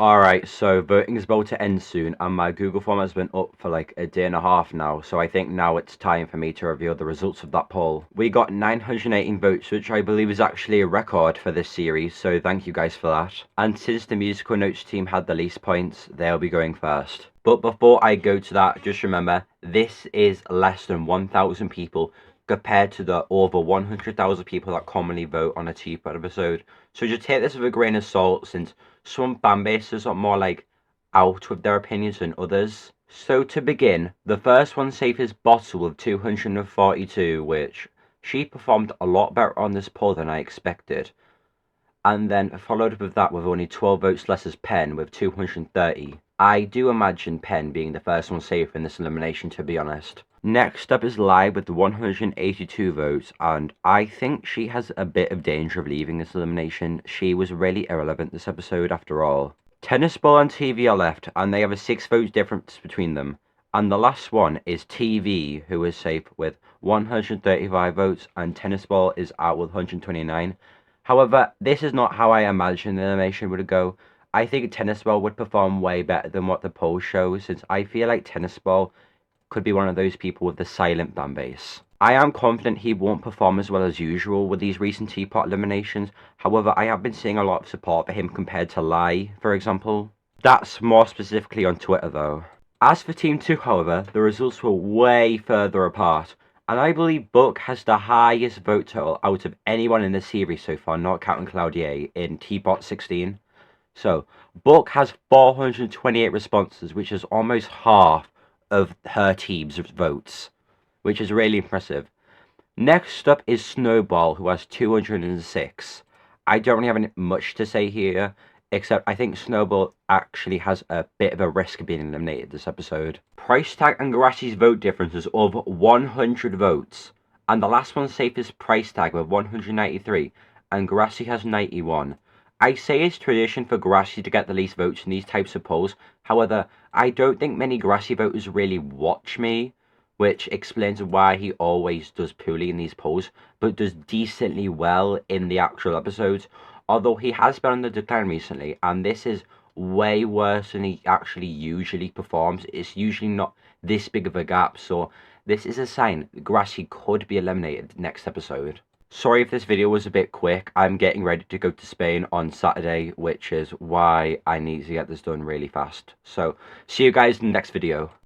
Alright, so voting is about to end soon, and my Google form has been up for like a day and a half now, so I think now it's time for me to reveal the results of that poll. We got 918 votes, which I believe is actually a record for this series, so thank you guys for that. And since the musical notes team had the least points, they'll be going first. But before I go to that, just remember, this is less than 1,000 people compared to the over 100,000 people that commonly vote on a TPOT episode. So just take this with a grain of salt, since some fan bases are more like out with their opinions than others. So to begin, the first one safe is Bottle with 242, which she performed a lot better on this poll than I expected. And then followed with that with only 12 votes less as Penn with 230. I do imagine Penn being the first one safe in this elimination, to be honest. Next up is Live with 182 votes, and I think she has a bit of danger of leaving this elimination. She was really irrelevant this episode after all. Tennis Ball and TV are left, and they have a 6 votes difference between them. And the last one is TV, who is safe with 135 votes, and Tennis Ball is out with 129. However, this is not how I imagined the elimination would go. I think Tennis Ball would perform way better than what the poll shows, since I feel like Tennis Ball could be one of those people with the silent fan base. I am confident he won't perform as well as usual with these recent TPOT eliminations. However, I have been seeing a lot of support for him compared to Lai, for example. That's more specifically on Twitter though. As for Team 2, however, the results were way further apart, and I believe Book has the highest vote total out of anyone in the series so far, not counting Cloudier, in TPOT 16. So, Book has 428 responses, which is almost half of her team's votes, which is really impressive. Next up is Snowball, who has 206. I don't really have much to say here, except I think Snowball actually has a bit of a risk of being eliminated this episode. Price Tag and Garassi's vote difference is over 100 votes, and the last one safe is Price Tag with 193, and Garassi has 91. I say it's tradition for Garassi to get the least votes in these types of polls. However, I don't think many Garassi voters really watch me, which explains why he always does poorly in these polls, but does decently well in the actual episodes. Although he has been on the decline recently, and this is way worse than he actually usually performs. It's usually not this big of a gap, so this is a sign Garassi could be eliminated next episode. Sorry if this video was a bit quick. I'm getting ready to go to Spain on Saturday, which is why I need to get this done really fast. So, see you guys in the next video.